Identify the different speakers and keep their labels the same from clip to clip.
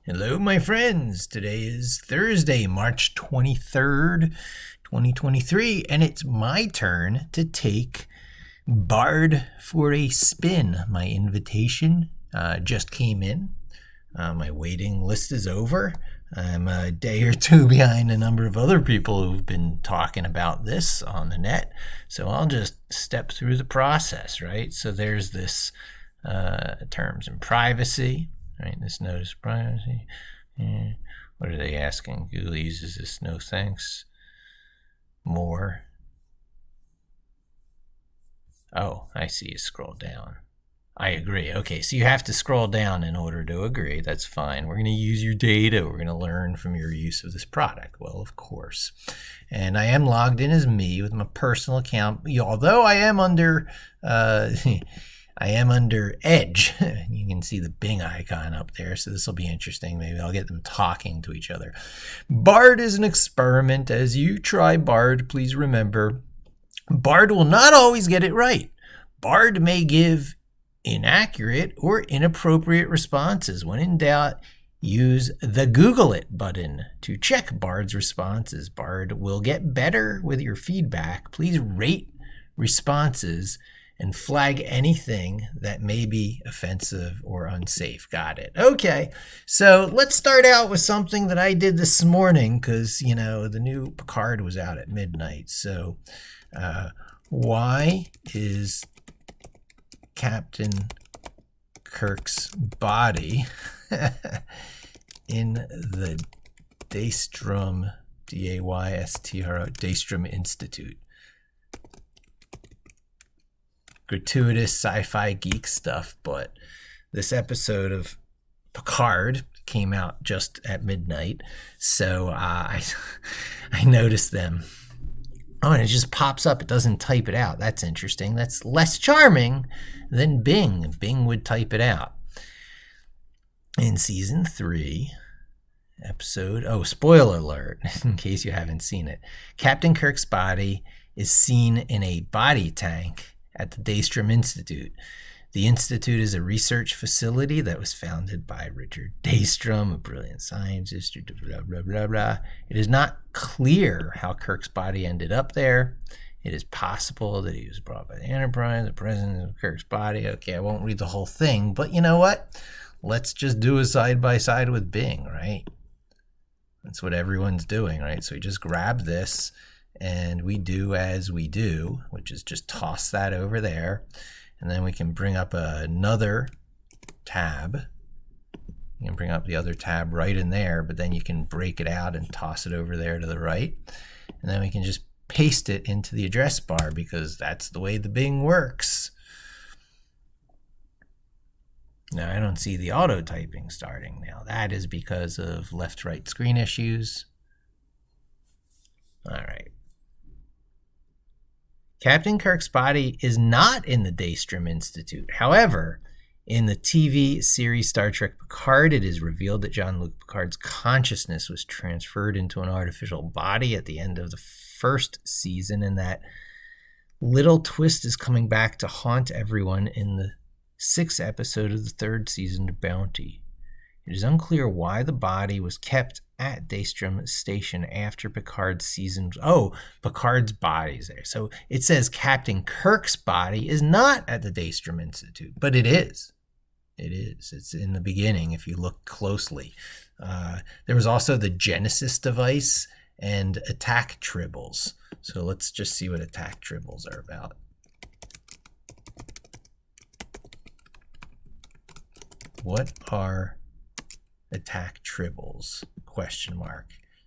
Speaker 1: Hello, my friends. Today is Thursday, March 23rd, 2023, and it's my turn to take Bard for a spin. My invitation just came in. My waiting list is over. I'm a day or two behind a number of other people who've been talking about this on the net, so I'll just step through the process, right? So there's this terms and privacy. Right, this notice of privacy. What are they asking? Google uses this, no thanks. More. Oh, I see you scroll down. I agree. Okay, so you have to scroll down in order to agree. That's fine. We're going to use your data. We're going to learn from your use of this product. Well, of course. And I am logged in as me with my personal account. Although I am under... I am under Edge. You can see the Bing icon up there, so this will be interesting. Maybe I'll get them talking to each other. Bard is an experiment. As you try Bard, please remember, Bard will not always get it right. Bard may give inaccurate or inappropriate responses. When in doubt, use the Google it button to check Bard's responses. Bard will get better with your feedback. Please rate responses and flag anything that may be offensive or unsafe. Got it. Okay, so let's start out with something that I did this morning because, you know, the new Picard was out at midnight. So why is Captain Kirk's body in the Daystrom, D-A-Y-S-T-R-O, Daystrom Institute? Gratuitous sci-fi geek stuff, but this episode of Picard came out just at midnight, so I noticed them. Oh, and it just pops up. It doesn't type it out. That's interesting. That's less charming than Bing. Bing would type it out. In season 3, episode... Oh, spoiler alert, in case you haven't seen it. Captain Kirk's body is seen in a body tank at the Daystrom Institute. The Institute is a research facility that was founded by Richard Daystrom, a brilliant scientist, blah, blah, blah, blah. It is not clear how Kirk's body ended up there. It is possible that he was brought by the Enterprise, the presence of Kirk's body. Okay, I won't read the whole thing, but you know what? Let's just do a side-by-side with Bing, right? That's what everyone's doing, right? So we just grab this, and we do as we do, which is just toss that over there. And then we can bring up another tab. You can bring up the other tab right in there, but then you can break it out and toss it over there to the right. And then we can just paste it into the address bar because that's the way the Bing works. Now, I don't see the auto typing starting now. That is because of left-right screen issues. All right. Captain Kirk's body is not in the Daystrom Institute. However, in the TV series Star Trek Picard, it is revealed that Jean-Luc Picard's consciousness was transferred into an artificial body at the end of the first season, and that little twist is coming back to haunt everyone in the 6th episode of the 3rd season of Bounty. It is unclear why the body was kept at Daystrom Station after Picard's season. Oh, Picard's body's there. So it says Captain Kirk's body is not at the Daystrom Institute, but it is. It is. It's in the beginning if you look closely. There was also the Genesis device and attack tribbles. So let's just see what attack tribbles are about. What are attack tribbles? Question mark.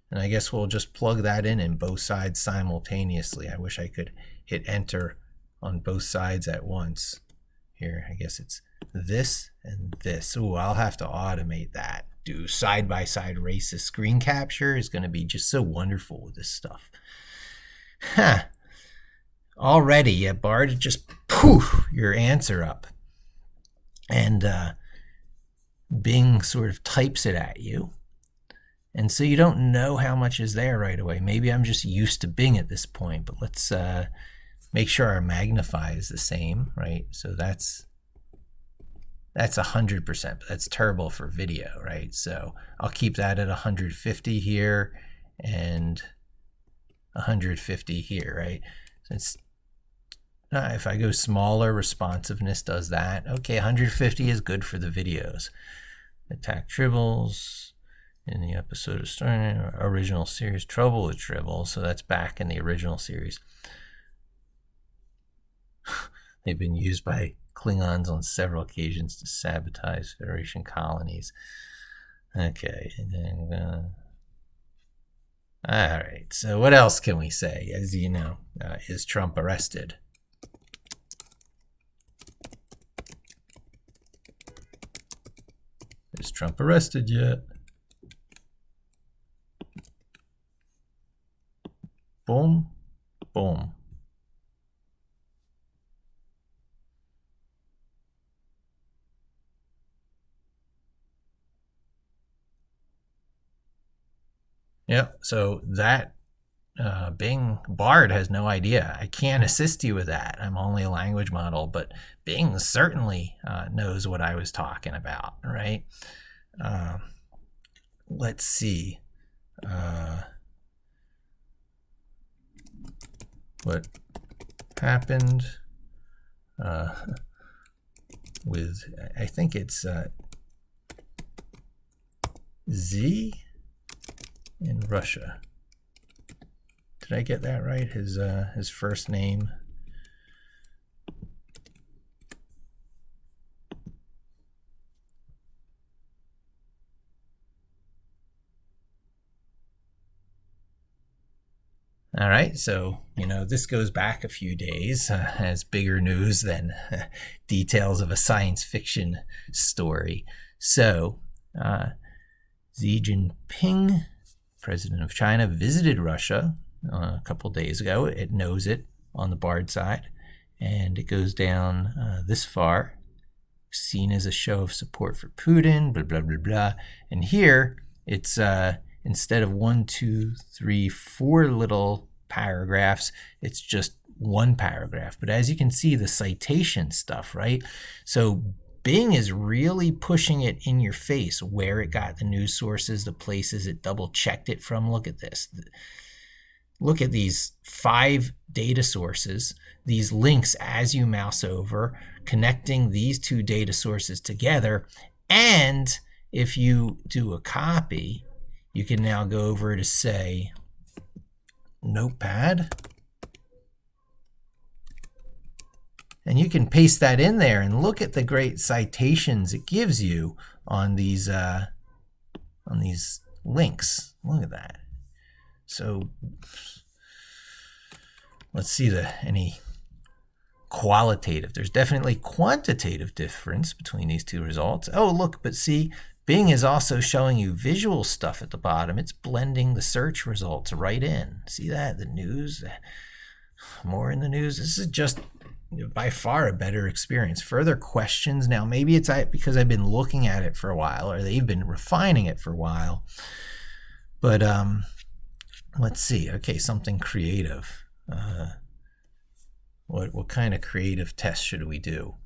Speaker 1: And I guess we'll just plug that in both sides simultaneously. I wish I could hit enter on both sides at once. Here, I guess it's this and this. Ooh, I'll have to automate that. Do side-by-side racist screen capture is going to be just so wonderful with this stuff. Huh. Already, Bard, just poof, your answer up. And Bing sort of types it at you. And so you don't know how much is there right away. Maybe I'm just used to Bing at this point, but let's make sure our magnify is the same, right? So that's That's 100%, but that's terrible for video, right? So I'll keep that at 150 here and 150 here, right? Since if I go smaller, responsiveness does that. Okay, 150 is good for the videos. Attack tribbles in the episode of Star original series, Trouble with Tribble. So that's back in the original series. They've been used by Klingons on several occasions to sabotage Federation colonies. Okay, and then all right. So what else can we say? As you know, is Trump arrested? Is Trump arrested yet? Boom, boom. Yep, so that Bing Bard has no idea. I can't assist you with that. I'm only a language model, but Bing certainly knows what I was talking about, right? Let's see. What happened with, I think it's Z in Russia. Did I get that right? His first name. All right, so, this goes back a few days, has bigger news than details of a science fiction story. So, Xi Jinping, president of China, visited Russia a couple days ago. It knows it on the Bard side, and it goes down this far, seen as a show of support for Putin, blah, blah, blah, blah. And here, it's instead of 1, 2, 3, 4 little paragraphs, it's just one paragraph. But as you can see, the citation stuff, right? So Bing is really pushing it in your face where it got the news sources, the places it double checked it from. Look at this. Look at these 5 data sources, these links as you mouse over, connecting these 2 data sources together. And if you do a copy, you can now go over to, say, Notepad, and you can paste that in there and look at the great citations it gives you on these links. Look at that. So let's see any qualitative. There's definitely quantitative difference between these 2 results. Oh, look, but see, Bing is also showing you visual stuff at the bottom. It's blending the search results right in. See that? The news, more in the news. This is just by far a better experience. Further questions? Now, maybe it's because I've been looking at it for a while, or they've been refining it for a while. But let's see. Okay, something creative. What kind of creative test should we do?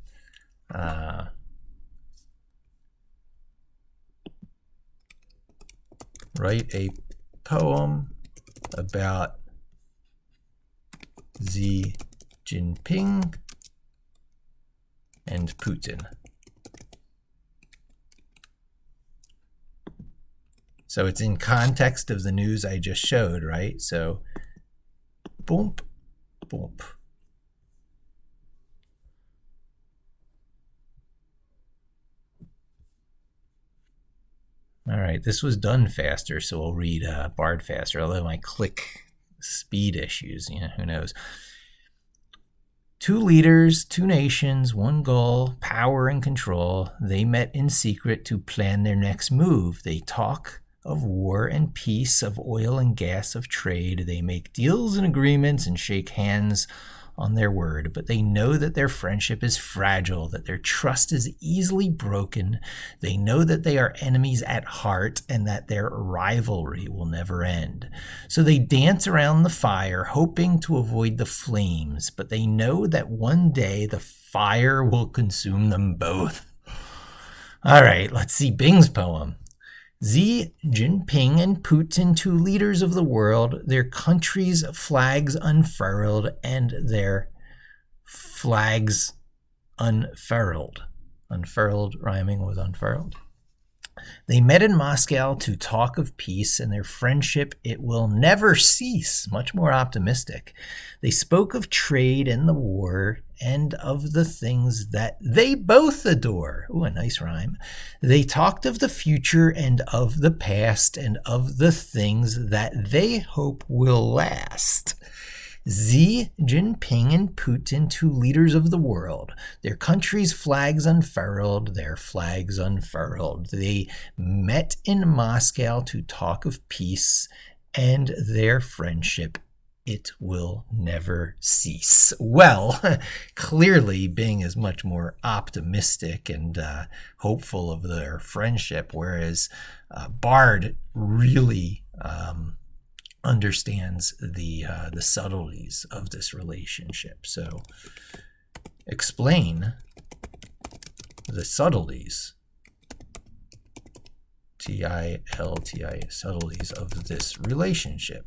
Speaker 1: Write a poem about Xi Jinping and Putin. So it's in context of the news I just showed, right? So, boom, boom. All right, this was done faster, so we'll read Bard faster, although my click speed issues, who knows. 2 leaders, 2 nations, 1 goal, power and control. They met in secret to plan their next move. They talk of war and peace, of oil and gas, of trade. They make deals and agreements and shake hands on their word, but they know that their friendship is fragile, that their trust is easily broken. They know that they are enemies at heart and that their rivalry will never end. So they dance around the fire, hoping to avoid the flames, but they know that one day the fire will consume them both. All right, let's see Bing's poem. Xi Jinping and Putin, two leaders of the world, their countries' flags unfurled and their flags unfurled. Unfurled rhyming with unfurled. They met in Moscow to talk of peace, and their friendship, it will never cease. Much more optimistic. They spoke of trade and the war, and of the things that they both adore. Ooh, a nice rhyme. They talked of the future and of the past, and of the things that they hope will last. Xi Jinping and Putin, two leaders of the world, their countries' flags unfurled, their flags unfurled. They met in Moscow to talk of peace, and their friendship, it will never cease. Well, clearly Bing is much more optimistic and hopeful of their friendship, whereas Bard really understands the subtleties of this relationship. So explain the subtleties, T-I-L-T-I, subtleties of this relationship.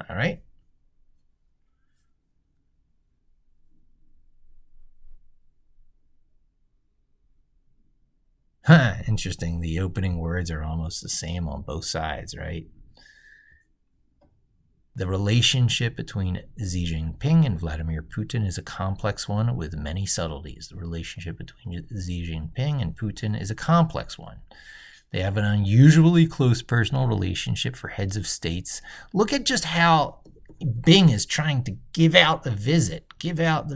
Speaker 1: All right. Interesting. The opening words are almost the same on both sides, right? The relationship between Xi Jinping and Vladimir Putin is a complex one with many subtleties. The relationship between Xi Jinping and Putin is a complex one. They have an unusually close personal relationship for heads of states. Look at just how Bing is trying to give out the visit, give out the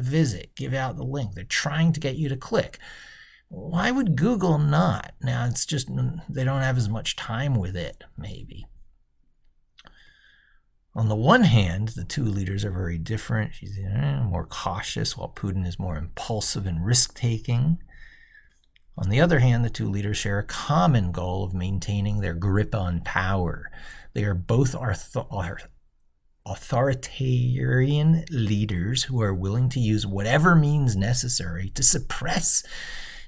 Speaker 1: link. They're trying to get you to click. Why would Google not? Now, it's just they don't have as much time with it, maybe. On the one hand, the two leaders are very different. She's more cautious, while Putin is more impulsive and risk-taking. On the other hand, the two leaders share a common goal of maintaining their grip on power. They are both authoritarian leaders who are willing to use whatever means necessary to suppress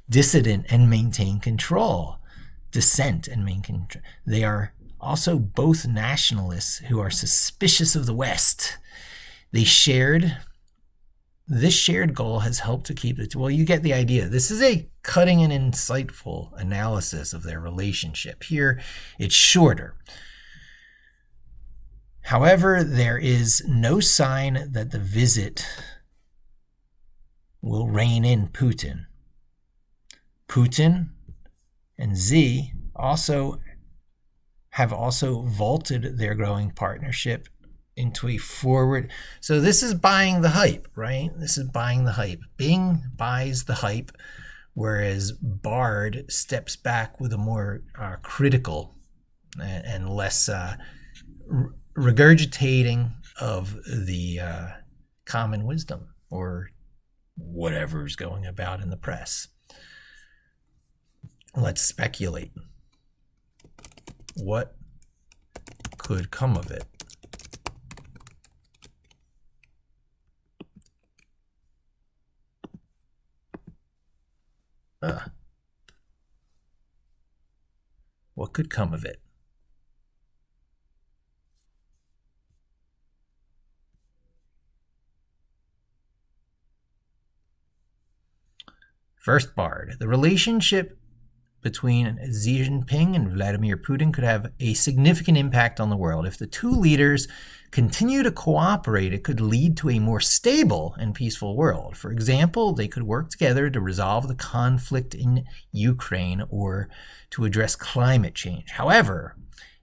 Speaker 1: dissent and maintain control. They are also both nationalists who are suspicious of the West. This shared goal has helped to keep it. Well, you get the idea. This is a cutting and insightful analysis of their relationship. Here, it's shorter. However, there is no sign that the visit will rein in Putin. Putin and Xi have vaulted their growing partnership into a forward. So this is buying the hype, right? This is buying the hype. Bing buys the hype, whereas Bard steps back with a more critical and less regurgitating of the common wisdom or whatever's going about in the press. Let's speculate. What could come of it? What could come of it? First Bard. The relationship between Xi Jinping and Vladimir Putin could have a significant impact on the world. If the two leaders continue to cooperate, it could lead to a more stable and peaceful world. For example, they could work together to resolve the conflict in Ukraine or to address climate change. However,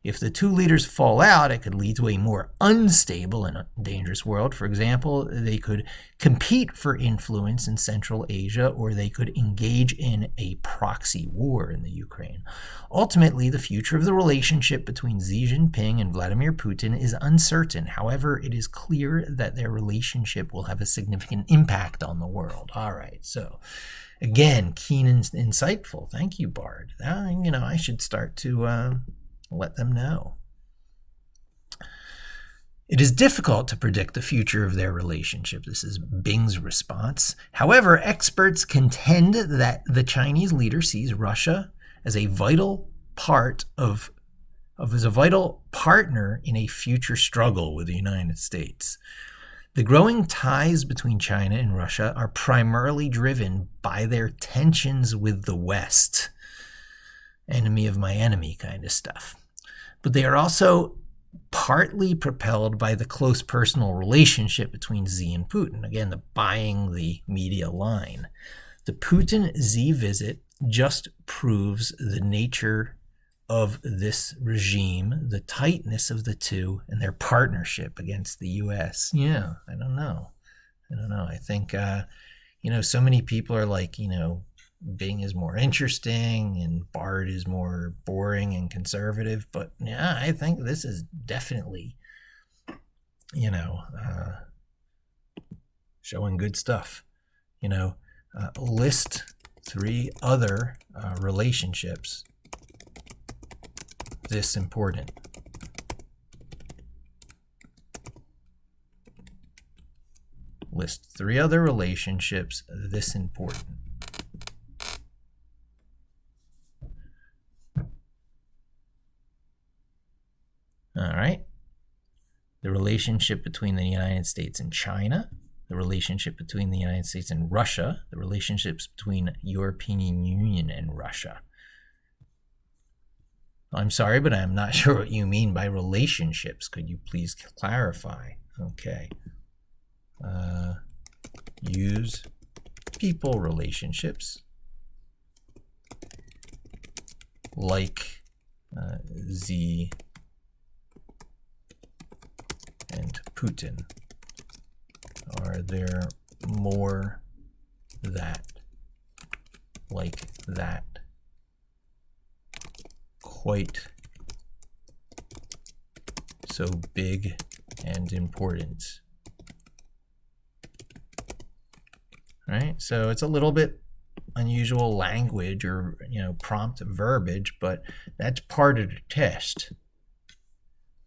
Speaker 1: if the two leaders fall out, it could lead to a more unstable and dangerous world. For example, they could compete for influence in Central Asia, or they could engage in a proxy war in the Ukraine. Ultimately, the future of the relationship between Xi Jinping and Vladimir Putin is uncertain. However, it is clear that their relationship will have a significant impact on the world. All right, so again, keen and insightful. Thank you, Bard. I should start to let them know. It is difficult to predict the future of their relationship. This is Bing's response. However, experts contend that the Chinese leader sees Russia as a vital partner in a future struggle with the United States. The growing ties between China and Russia are primarily driven by their tensions with the West. Enemy of my enemy kind of stuff. But they are also partly propelled by the close personal relationship between Xi and Putin. Again, buying the media line. The Putin-Xi visit just proves the nature of this regime, the tightness of the two, and their partnership against the U.S. Yeah, I don't know. I think, so many people are like, Bing is more interesting and Bard is more boring and conservative. But yeah, I think this is definitely, showing good stuff. List 3 other relationships this important. List 3 other relationships this important. All right. The relationship between the United States and China, the relationship between the United States and Russia, the relationships between European Union and Russia. I'm sorry, but I'm not sure what you mean by relationships. Could you please clarify? Okay. Use people relationships like Xi and Putin. Are there more that like that? Quite so big and important. Right? So it's a little bit unusual language or, prompt verbiage, but that's part of the test.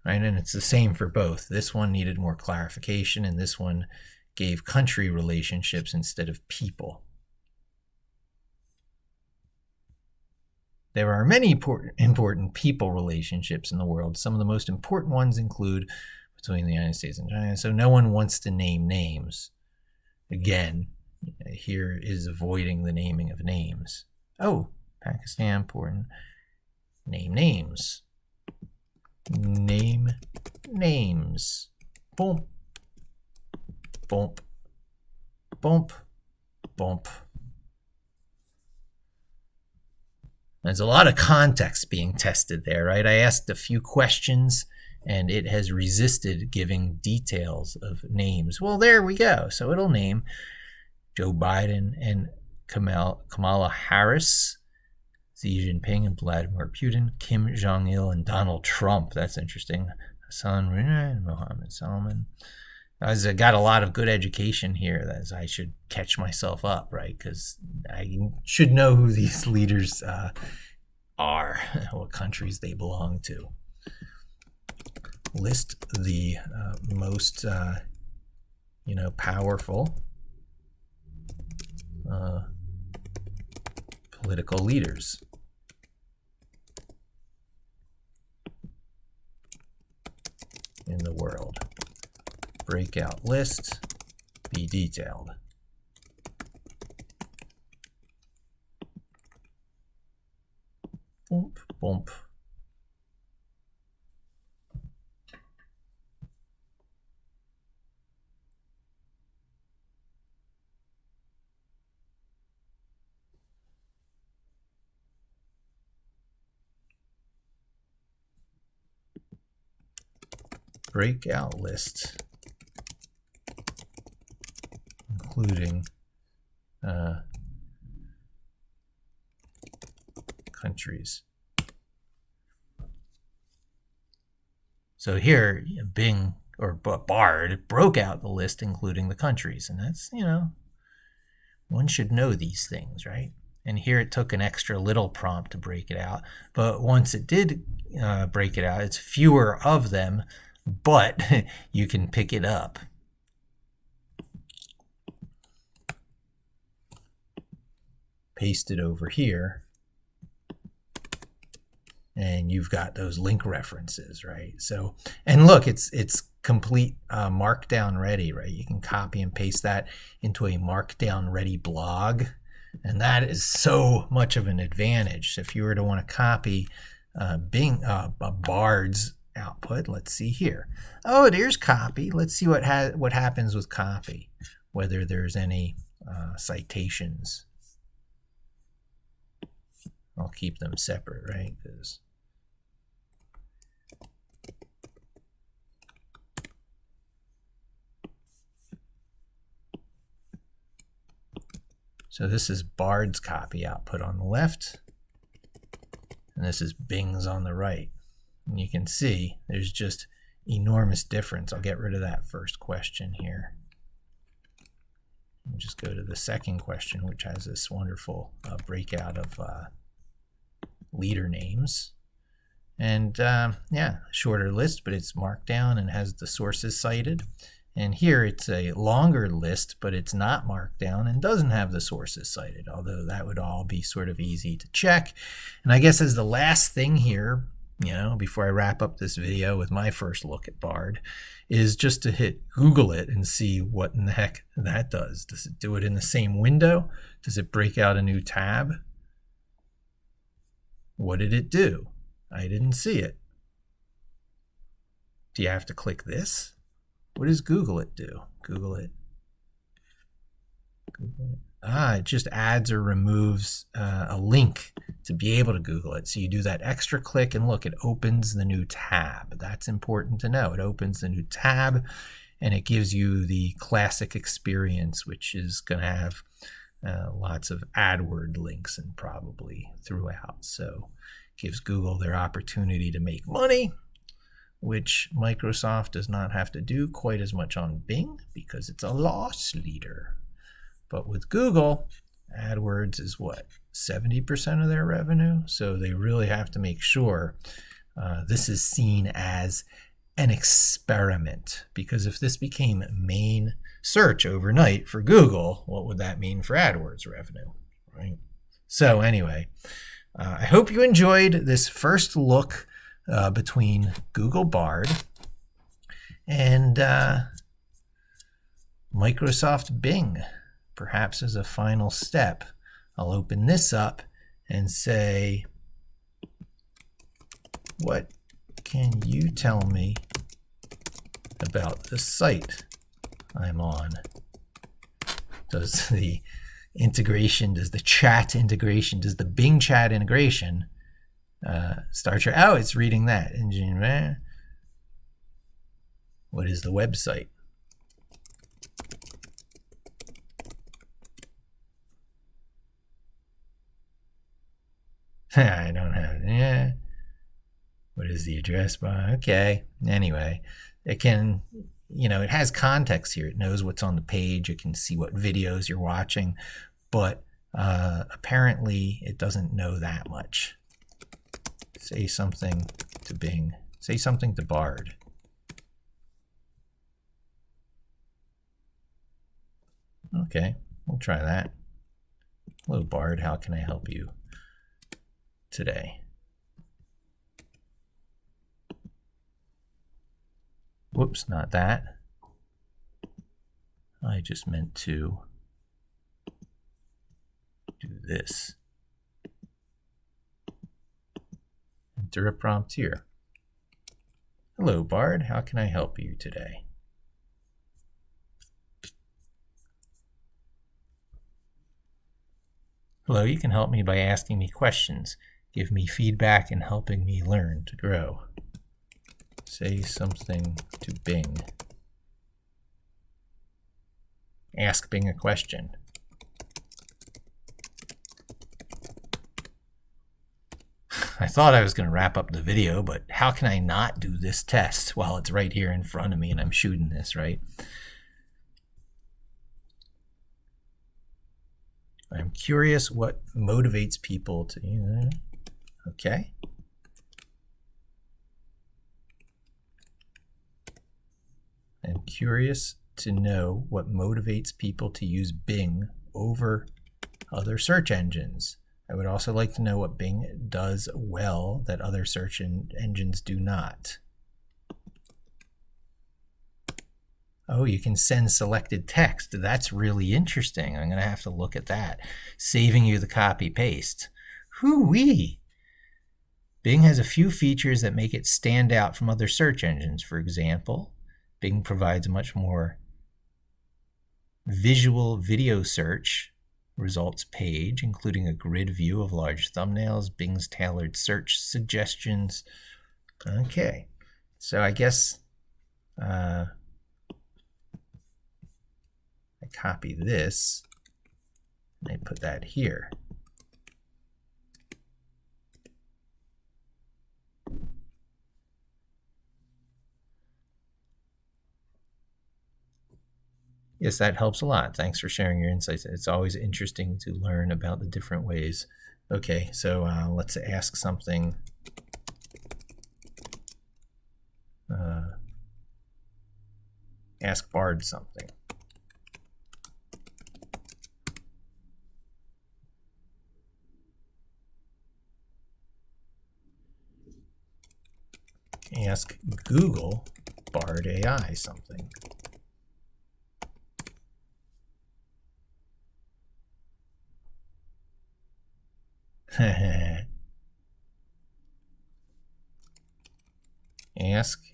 Speaker 1: Right? And it's the same for both. This one needed more clarification, and this one gave country relationships instead of people. There are many important people relationships in the world. Some of the most important ones include between the United States and China. So no one wants to name names. Again, here is avoiding the naming of names. Oh, Pakistan, important. Name names. Name names. Boom. Bump. Bump. Bump. There's a lot of context being tested there, right? I asked a few questions and it has resisted giving details of names. Well, there we go. So it'll name Joe Biden and Kamala Harris, Xi Jinping and Vladimir Putin, Kim Jong-il and Donald Trump. That's interesting. Hassan Rouhani and Mohammed Salman. I got a lot of good education here that I should catch myself up, right? Because I should know who these leaders are, what countries they belong to. List the most, powerful political leaders. In the world. Breakout list, be detailed. Bump, bump. Breakout list, including countries. So here, Bing or Bard broke out the list, including the countries, and that's, one should know these things, right? And here it took an extra little prompt to break it out, but once it did break it out, it's fewer of them, but you can pick it up. Paste it over here, and you've got those link references, right? So, and look, it's complete markdown ready, right? You can copy and paste that into a markdown ready blog, and that is so much of an advantage. So if you were to want to copy Bard's output, let's see here. Oh, there's copy. Let's see what happens with copy, whether there's any citations. I'll keep them separate, right? So this is Bard's copy output on the left, and this is Bing's on the right. And you can see there's just enormous difference. I'll get rid of that first question here. And just go to the second question, which has this wonderful breakout of leader names. And yeah, shorter list, but it's marked down and has the sources cited. And here it's a longer list, but it's not marked down and doesn't have the sources cited, although that would all be sort of easy to check. And I guess as the last thing here, you know, before I wrap up this video with my first look at Bard, is just to hit Google it and see what in the heck that does. Does it do it in the same window? Does it break out a new tab? What did it do? I didn't see it. Do you have to click this? What does Google it do? Google it. Google it. It just adds or removes a link to be able to Google it. So you do that extra click and look, it opens the new tab. That's important to know. It opens the new tab and it gives you the classic experience, which is going to have lots of AdWord links and probably throughout. So it gives Google their opportunity to make money, which Microsoft does not have to do quite as much on Bing because it's a loss leader. But with Google, AdWords is what, 70% of their revenue? So they really have to make sure this is seen as an experiment, because if this became main search overnight for Google, what would that mean for AdWords revenue, right? So anyway, I hope you enjoyed this first look between Google Bard and Microsoft Bing. Perhaps as a final step, I'll open this up and say, what can you tell me about the site I'm on? Does the integration, does the chat integration, does the Bing chat integration Star Trek? Oh, it's reading that. What is the website? I don't have it. Yeah. What is the address bar? Okay. Anyway, it can, you know, it has context here. It knows what's on the page. It can see what videos you're watching, but apparently it doesn't know that much. Say something to Bing. Say something to Bard. Okay, we'll try that. Hello, Bard. How can I help you today? Whoops, not that. I just meant to do this. Enter a prompt here. Hello, Bard. How can I help you today? Hello, you can help me by asking me questions. Give me feedback and helping me learn to grow. Say something to Bing. Ask Bing a question. I thought I was going to wrap up the video, but how can I not do this test while it's right here in front of me and I'm shooting this, right? I'm curious what motivates people to, you know, okay. curious to know what motivates people to use Bing over other search engines. I would also like to know what Bing does well that other search engines do not. Oh, you can send selected text. That's really interesting. I'm going to have to look at that. Saving you the copy-paste. Hoo-wee! Bing has a few features that make it stand out from other search engines. For example, Bing provides a much more visual video search results page, including a grid view of large thumbnails, Bing's tailored search suggestions. Okay, so I guess I copy this and I put that here. Yes, that helps a lot. Thanks for sharing your insights. It's always interesting to learn about the different ways. Okay, so let's ask something. Ask Bard something. Ask Google Bard AI something.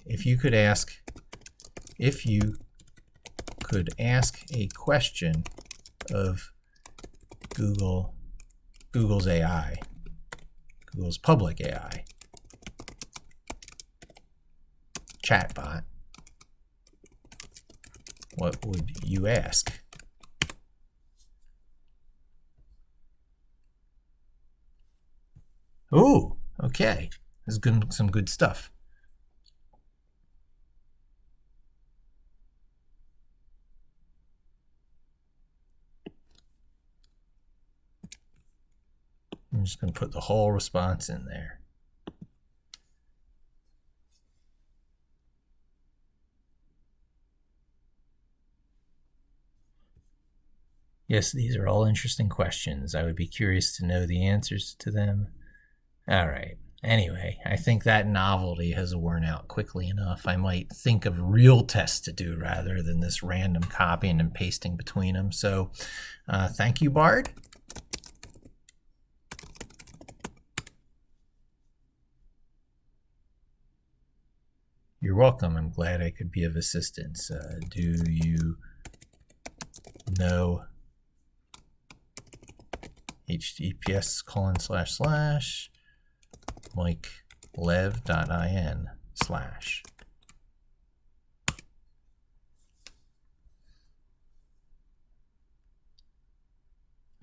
Speaker 1: If you could ask a question of Google's AI, Google's public AI chatbot, what would you ask? Oh, okay. This is good, some good stuff. I'm just going to put the whole response in there. Yes, these are all interesting questions. I would be curious to know the answers to them. All right. Anyway, I think that novelty has worn out quickly enough. I might think of real tests to do rather than this random copying and pasting between them. So thank you, Bard. You're welcome. I'm glad I could be of assistance. Do you know https://mikelev.in/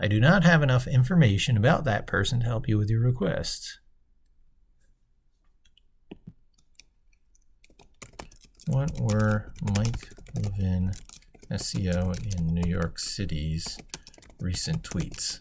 Speaker 1: I do not have enough information about that person to help you with your request. What were Mike Levin, SEO in New York City's recent tweets?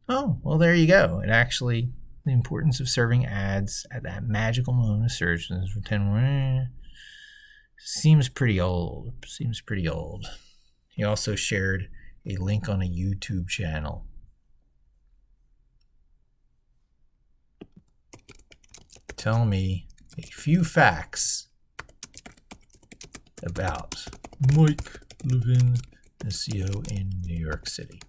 Speaker 1: Oh, well, there you go. It actually, the importance of serving ads at that magical moment of search for 10 seems pretty old. Seems pretty old. He also shared a link on a YouTube channel. Tell me a few facts about Mike Levin, SEO in New York City.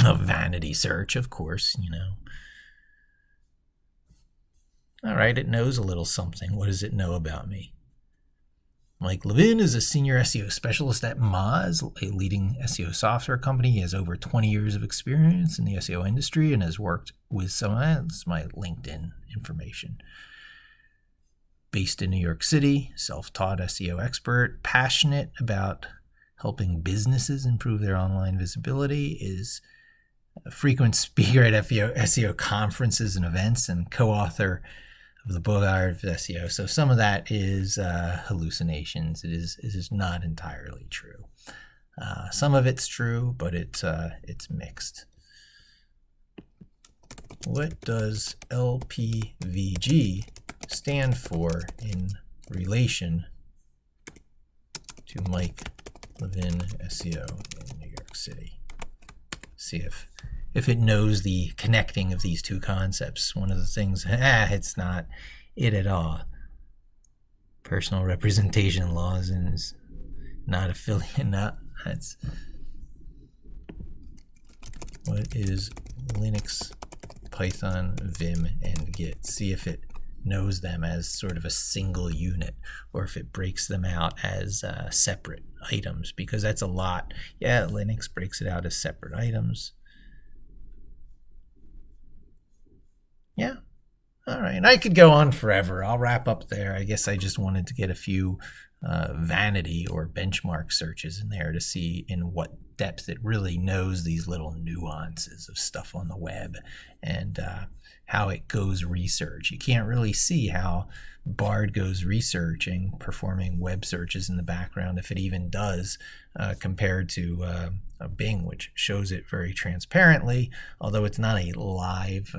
Speaker 1: A vanity search, of course, you know. All right, it knows a little something. What does it know about me? Mike Levin is a senior SEO specialist at Moz, a leading SEO software company. He has over 20 years of experience in the SEO industry and has worked with that's my LinkedIn information. Based in New York City, self-taught SEO expert, passionate about helping businesses improve their online visibility, is a frequent speaker at SEO conferences and events, and co-author of the book Art of SEO. So some of that is hallucinations. It is not entirely true. Some of it's true, but it's mixed. What does LPVG stand for in relation to Mike Levin SEO in New York City? See if it knows the connecting of these two concepts. One of the things, it's not it at all. Personal representation laws and is not affiliate. That's what is Linux, Python, Vim, and Git. See if it knows them as sort of a single unit, or if it breaks them out as separate items, because that's a lot. Yeah, Linux breaks it out as separate items. Yeah. All right. I could go on forever. I'll wrap up there. I guess I just wanted to get a few vanity or benchmark searches in there to see in what depth it really knows these little nuances of stuff on the web and how it goes research. You can't really see how Bard goes researching, performing web searches in the background, if it even does, compared to Bing, which shows it very transparently, although it's not a live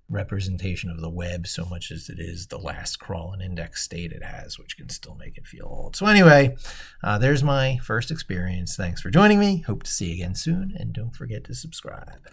Speaker 1: representation of the web so much as it is the last crawl and index state it has, which can still make it feel old. So anyway, there's my first experience. Thanks for joining me. Hope to see you again soon, and don't forget to subscribe.